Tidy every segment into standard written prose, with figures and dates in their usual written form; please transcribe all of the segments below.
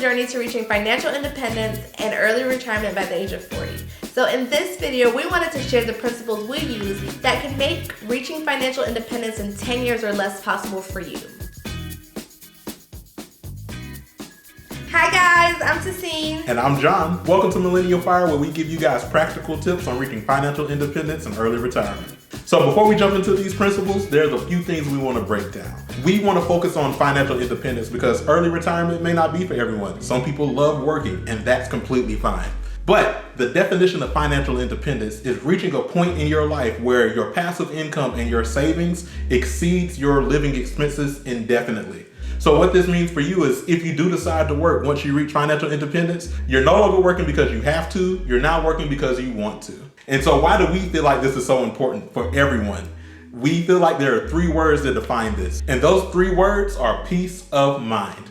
journey to reaching financial independence and early retirement by the age of 40. So in this video, we wanted to share the principles we use that can make reaching financial independence in 10 years or less possible for you. Hi guys, I'm Tassine. And I'm John. Welcome to Millennial Fire, where we give you guys practical tips on reaching financial independence and early retirement. So before we jump into these principles, there's a few things we want to break down. We want to focus on financial independence because early retirement may not be for everyone. Some people love working, and that's completely fine. But the definition of financial independence is reaching a point in your life where your passive income and your savings exceeds your living expenses indefinitely. So what this means for you is if you do decide to work once you reach financial independence, you're no longer working because you have to, you're now working because you want to. And so why do we feel like this is so important for everyone? We feel like there are three words that define this. And those three words are peace of mind.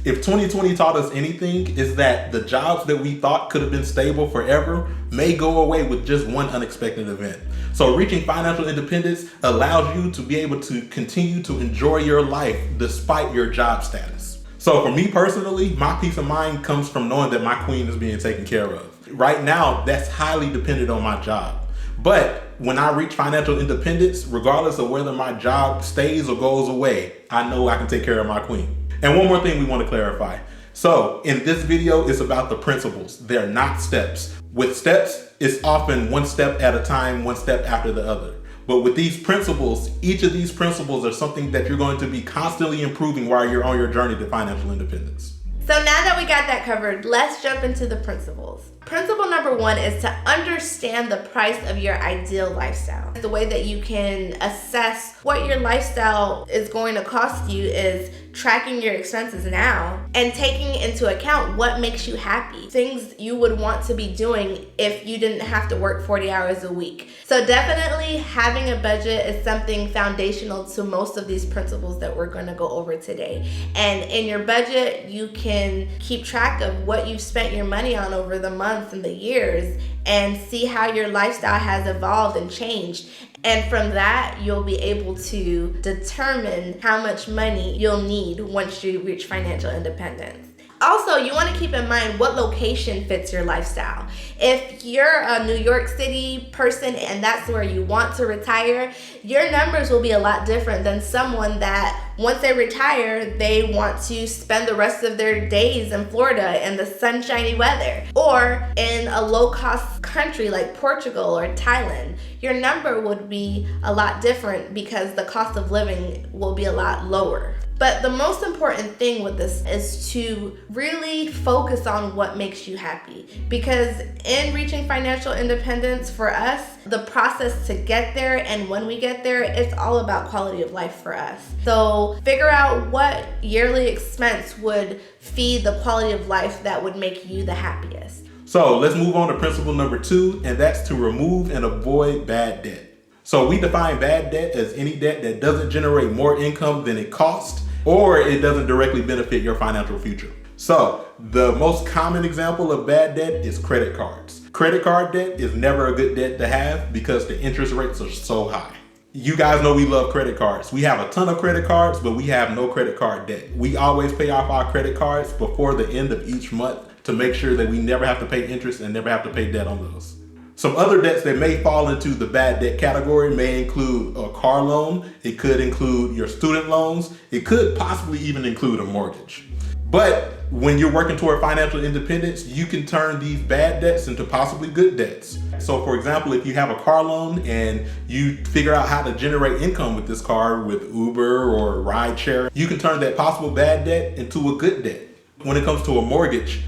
If 2020 taught us anything, is that the jobs that we thought could have been stable forever may go away with just one unexpected event. So reaching financial independence allows you to be able to continue to enjoy your life despite your job status. So for me personally, my peace of mind comes from knowing that my queen is being taken care of. Right now, that's highly dependent on my job. But when I reach financial independence, regardless of whether my job stays or goes away, I know I can take care of my queen. And one more thing we want to clarify. So in this video, it's about the principles. They're not steps. With steps, it's often one step at a time, one step after the other. But with these principles, each of these principles are something that you're going to be constantly improving while you're on your journey to financial independence. So now that we got that covered, let's jump into the principles. Principle number one is to understand the price of your ideal lifestyle. The way that you can assess what your lifestyle is going to cost you is tracking your expenses now and taking into account what makes you happy. Things you would want to be doing if you didn't have to work 40 hours a week. So definitely having a budget is something foundational to most of these principles that we're going to go over today. And in your budget, you can keep track of what you've spent your money on over the months and the years and see how your lifestyle has evolved and changed. And from that, you'll be able to determine how much money you'll need once you reach financial independence. Also, you want to keep in mind what location fits your lifestyle. If you're a New York City person and that's where you want to retire, your numbers will be a lot different than someone that once they retire, they want to spend the rest of their days in Florida in the sunshiny weather. Or in a low-cost country like Portugal or Thailand, your number would be a lot different because the cost of living will be a lot lower. But the most important thing with this is to really focus on what makes you happy. Because in reaching financial independence for us, the process to get there and when we get there, it's all about quality of life for us. So figure out what yearly expense would feed the quality of life that would make you the happiest. So let's move on to principle number two, and that's to remove and avoid bad debt. So we define bad debt as any debt that doesn't generate more income than it costs, or it doesn't directly benefit your financial future. So the most common example of bad debt is credit cards. Credit card debt is never a good debt to have because the interest rates are so high. You guys know we love credit cards. We have a ton of credit cards, but we have no credit card debt. We always pay off our credit cards before the end of each month to make sure that we never have to pay interest and never have to pay debt on those. Some other debts that may fall into the bad debt category may include a car loan. It could include your student loans. It could possibly even include a mortgage. But when you're working toward financial independence, you can turn these bad debts into possibly good debts. So for example, if you have a car loan and you figure out how to generate income with this car with Uber or rideshare, you can turn that possible bad debt into a good debt. When it comes to a mortgage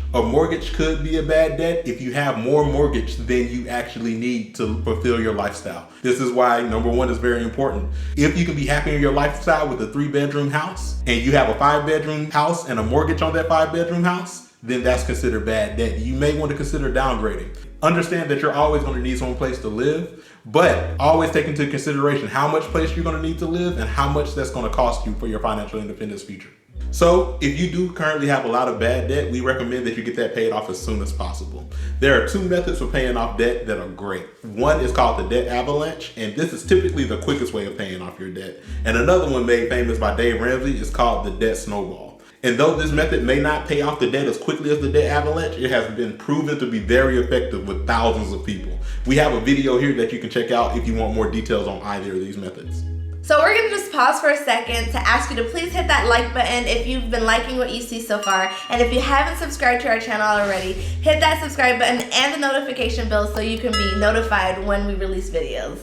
could be a bad debt if you have more mortgage than you actually need to fulfill your lifestyle. This is why number one is very important. If you can be happy in your lifestyle with a 3-bedroom house and you have a 5-bedroom house and a mortgage on that 5-bedroom house, then that's considered bad debt. You may want to consider downgrading. Understand that you're always going to need some place to live, but always take into consideration how much place you're going to need to live and how much that's going to cost you for your financial independence future. So if you do currently have a lot of bad debt, we recommend that you get that paid off as soon as possible. There are two methods for paying off debt that are great. One is called the debt avalanche, and this is typically the quickest way of paying off your debt. And another one made famous by Dave Ramsey is called the debt snowball. And though this method may not pay off the debt as quickly as the debt avalanche, it has been proven to be very effective with thousands of people. We have a video here that you can check out if you want more details on either of these methods. So we're gonna just pause for a second to ask you to please hit that like button if you've been liking what you see so far. And if you haven't subscribed to our channel already, hit that subscribe button and the notification bell so you can be notified when we release videos.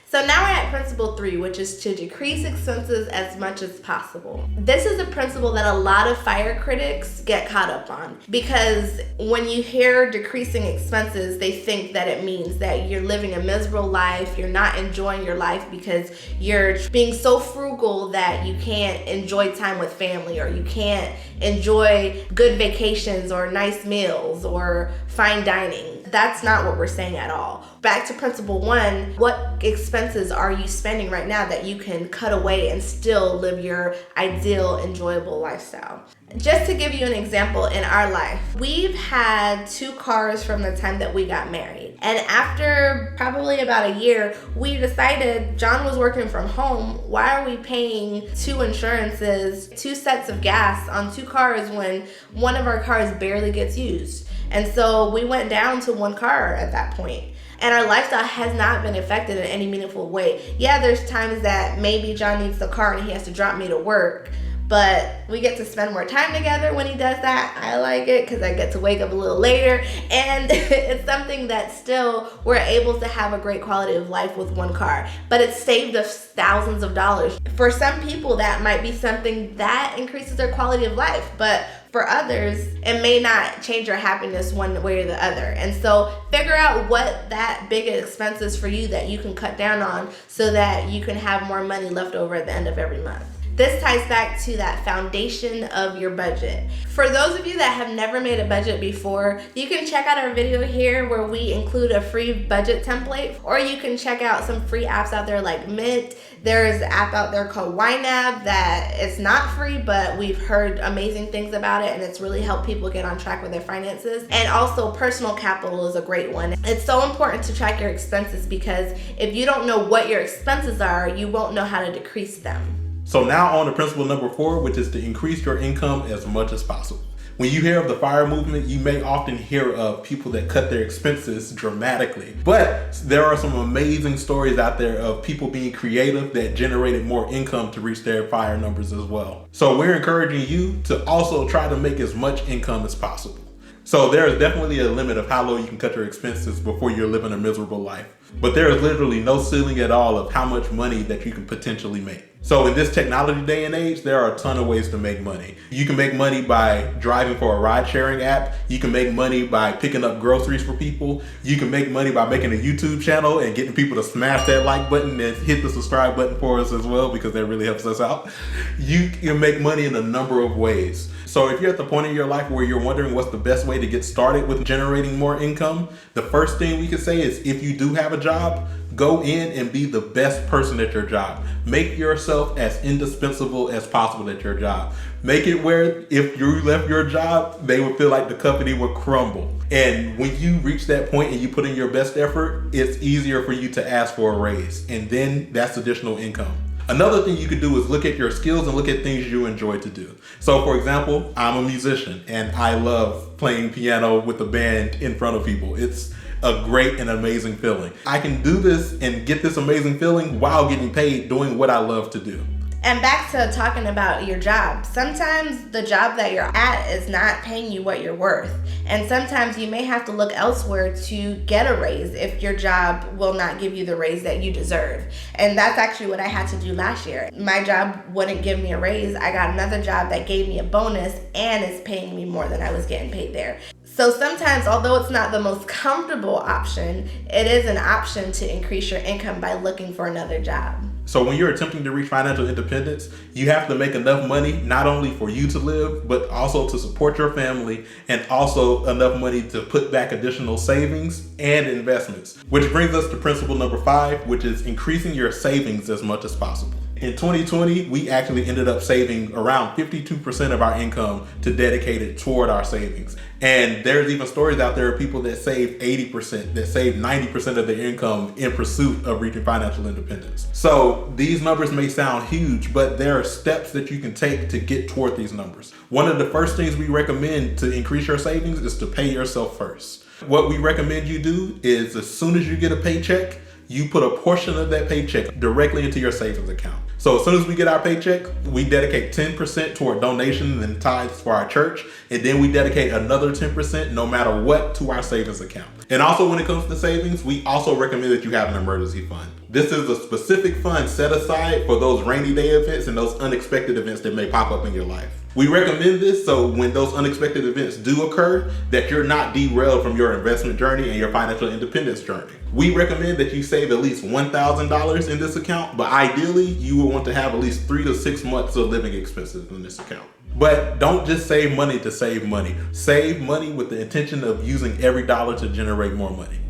So now we're at principle 3, which is to decrease expenses as much as possible. This is a principle that a lot of fire critics get caught up on, because when you hear decreasing expenses, they think that it means that you're living a miserable life, you're not enjoying your life because you're being so frugal that you can't enjoy time with family, or you can't enjoy good vacations or nice meals or fine dining. That's not what we're saying at all. Back to principle 1, what expenses are you spending right now that you can cut away and still live your ideal, enjoyable lifestyle? Just to give you an example, in our life, we've had 2 cars from the time that we got married. And after probably about a year, we decided, John was working from home, why are we paying 2 insurances, 2 sets of gas on 2 cars when one of our cars barely gets used? And so we went down to 1 car at that point. And our lifestyle has not been affected in any meaningful way. Yeah, there's times that maybe John needs the car and he has to drop me to work, but we get to spend more time together when he does that. I like it because I get to wake up a little later, and it's something that still we're able to have a great quality of life with 1 car, but it saved us thousands of dollars. For some people, that might be something that increases their quality of life, but for others, it may not change your happiness one way or the other. And so figure out what that big expense is for you that you can cut down on so that you can have more money left over at the end of every month. This ties back to that foundation of your budget. For those of you that have never made a budget before, you can check out our video here where we include a free budget template, or you can check out some free apps out there like Mint. There's an app out there called YNAB that is not free, but we've heard amazing things about it, and it's really helped people get on track with their finances. And also Personal Capital is a great one. It's so important to track your expenses, because if you don't know what your expenses are, you won't know how to decrease them. So now on to principle number 4, which is to increase your income as much as possible. When you hear of the FIRE movement, you may often hear of people that cut their expenses dramatically. But there are some amazing stories out there of people being creative that generated more income to reach their FIRE numbers as well. So we're encouraging you to also try to make as much income as possible. So there is definitely a limit of how low you can cut your expenses before you're living a miserable life. But there is literally no ceiling at all of how much money that you can potentially make. So in this technology day and age, there are a ton of ways to make money. You can make money by driving for a ride sharing app. You can make money by picking up groceries for people. You can make money by making a YouTube channel and getting people to smash that like button and hit the subscribe button for us as well, because that really helps us out. You can make money in a number of ways. So if you're at the point in your life where you're wondering what's the best way to get started with generating more income, the first thing we could say is, if you do have a job, go in and be the best person at your job. Make yourself as indispensable as possible at your job. Make it where if you left your job, they would feel like the company would crumble. And when you reach that point and you put in your best effort, it's easier for you to ask for a raise. And then that's additional income. Another thing you could do is look at your skills and look at things you enjoy to do. So for example, I'm a musician and I love playing piano with a band in front of people. It's a great and amazing feeling. I can do this and get this amazing feeling while getting paid doing what I love to do. And back to talking about your job. Sometimes the job that you're at is not paying you what you're worth. And sometimes you may have to look elsewhere to get a raise if your job will not give you the raise that you deserve. And that's actually what I had to do last year. My job wouldn't give me a raise. I got another job that gave me a bonus and is paying me more than I was getting paid there. So sometimes, although it's not the most comfortable option, it is an option to increase your income by looking for another job. So when you're attempting to reach financial independence, you have to make enough money, not only for you to live, but also to support your family, and also enough money to put back additional savings and investments. Which brings us to principle number 5, which is increasing your savings as much as possible. In 2020, we actually ended up saving around 52% of our income to dedicate it toward our savings. And there's even stories out there of people that save 80%, that save 90% of their income in pursuit of reaching financial independence. So these numbers may sound huge, but there are steps that you can take to get toward these numbers. One of the first things we recommend to increase your savings is to pay yourself first. What we recommend you do is as soon as you get a paycheck, you put a portion of that paycheck directly into your savings account. So as soon as we get our paycheck, we dedicate 10% toward donations and tithes for our church, and then we dedicate another 10% no matter what to our savings account. And also when it comes to savings, we also recommend that you have an emergency fund. This is a specific fund set aside for those rainy day events and those unexpected events that may pop up in your life. We recommend this so when those unexpected events do occur, that you're not derailed from your investment journey and your financial independence journey. We recommend that you save at least $1,000 in this account, but ideally you will want to have at least 3 to 6 months of living expenses in this account. But don't just save money to save money. Save money with the intention of using every dollar to generate more money.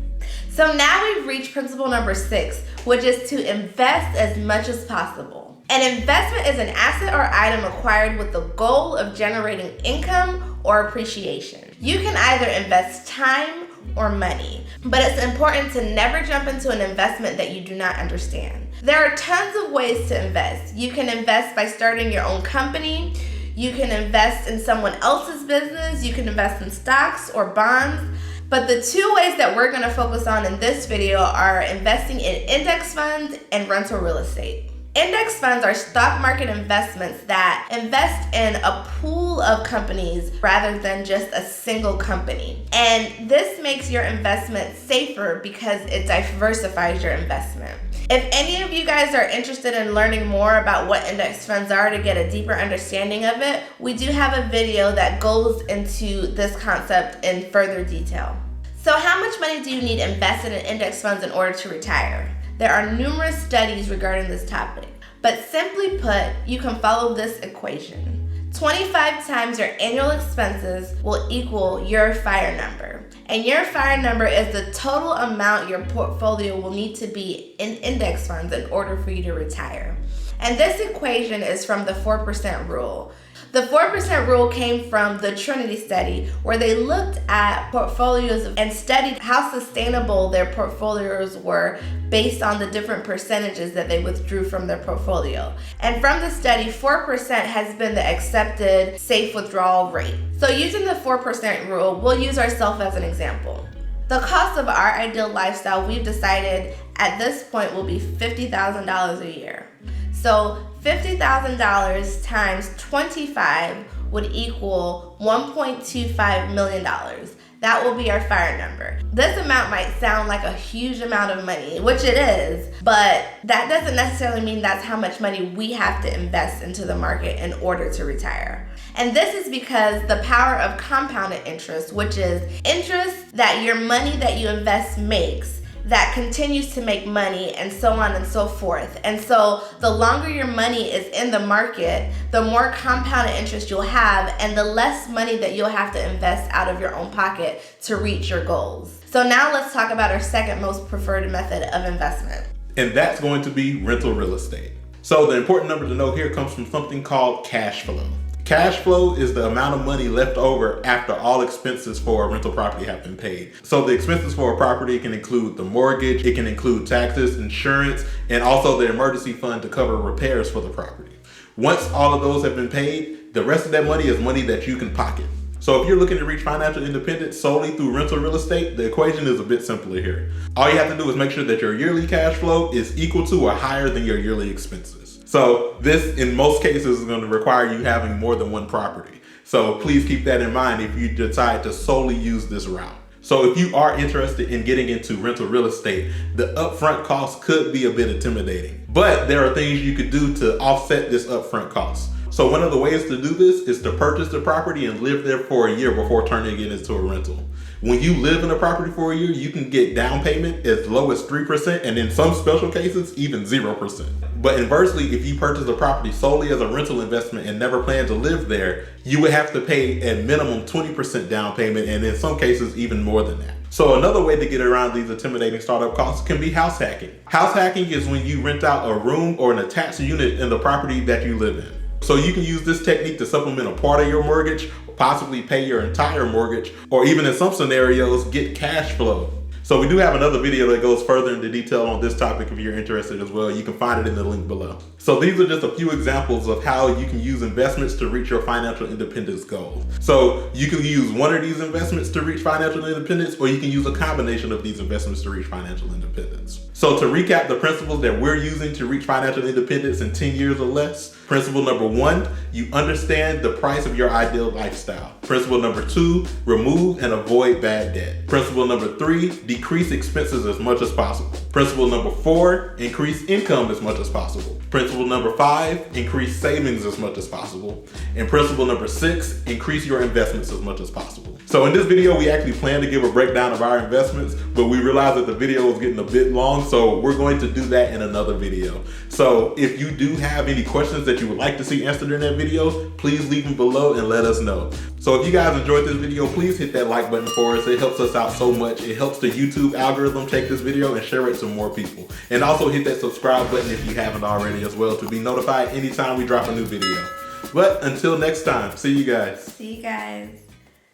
So now we've reached principle number 6, which is to invest as much as possible. An investment is an asset or item acquired with the goal of generating income or appreciation. You can either invest time or money, but it's important to never jump into an investment that you do not understand. There are tons of ways to invest. You can invest by starting your own company. You can invest in someone else's business. You can invest in stocks or bonds. But the 2 ways that we're going to focus on in this video are investing in index funds and rental real estate. Index funds are stock market investments that invest in a pool of companies rather than just a single company. And this makes your investment safer because it diversifies your investment. If any of you guys are interested in learning more about what index funds are to get a deeper understanding of it, we do have a video that goes into this concept in further detail. So how much money do you need invested in index funds in order to retire? There are numerous studies regarding this topic, but simply put, you can follow this equation. 25 times your annual expenses will equal your FIRE number. And your FIRE number is the total amount your portfolio will need to be in index funds in order for you to retire. And this equation is from the 4% rule. The 4% rule came from the Trinity study, where they looked at portfolios and studied how sustainable their portfolios were based on the different percentages that they withdrew from their portfolio. And from the study, 4% has been the accepted safe withdrawal rate. So using the 4% rule, we'll use ourselves as an example. The cost of our ideal lifestyle, we've decided at this point, will be $50,000 a year. So $50,000 times 25 would equal $1.25 million. That will be our FIRE number. This amount might sound like a huge amount of money, which it is, but that doesn't necessarily mean that's how much money we have to invest into the market in order to retire. And this is because the power of compounded interest, which is interest that your money that you invest makes, that continues to make money, and so on and so forth. And so the longer your money is in the market, the more compounded interest you'll have and the less money that you'll have to invest out of your own pocket to reach your goals. So now let's talk about our second most preferred method of investment. And that's going to be rental real estate. So the important number to know here comes from something called cash flow. Cash flow is the amount of money left over after all expenses for a rental property have been paid. So the expenses for a property can include the mortgage, it can include taxes, insurance, and also the emergency fund to cover repairs for the property. Once all of those have been paid, the rest of that money is money that you can pocket. So if you're looking to reach financial independence solely through rental real estate, the equation is a bit simpler here. All you have to do is make sure that your yearly cash flow is equal to or higher than your yearly expenses. So this, in most cases, is going to require you having more than one property. So please keep that in mind if you decide to solely use this route. So if you are interested in getting into rental real estate, the upfront cost could be a bit intimidating, but there are things you could do to offset this upfront cost. So one of the ways to do this is to purchase the property and live there for a year before turning it into a rental. When you live in a property for a year, you can get down payment as low as 3%, and in some special cases, even 0%. But inversely, if you purchase a property solely as a rental investment and never plan to live there, you would have to pay at minimum 20% down payment, and in some cases even more than that. So another way to get around these intimidating startup costs can be house hacking. House hacking is when you rent out a room or an attached unit in the property that you live in. So you can use this technique to supplement a part of your mortgage, possibly pay your entire mortgage, or even in some scenarios, get cash flow. So we do have another video that goes further into detail on this topic if you're interested as well. You can find it in the link below. So these are just a few examples of how you can use investments to reach your financial independence goal. So you can use one of these investments to reach financial independence, or you can use a combination of these investments to reach financial independence. So to recap the principles that we're using to reach financial independence in 10 years or less. Principle number 1, you understand the price of your ideal lifestyle. Principle number 2, remove and avoid bad debt. Principle number 3, decrease expenses as much as possible. Principle number 4, increase income as much as possible. Principle number 5, increase savings as much as possible. And principle number 6, increase your investments as much as possible. So in this video, we actually plan to give a breakdown of our investments, but we realized that the video was getting a bit long, so we're going to do that in another video. So if you do have any questions that you would like to see answered in that video, please leave them below and let us know. So if you guys enjoyed this video, please hit that like button for us. It helps us out so much. It helps the YouTube algorithm take this video and share it to more people. And also hit that subscribe button if you haven't already as well to be notified anytime we drop a new video. But until next time, see you guys. See you guys.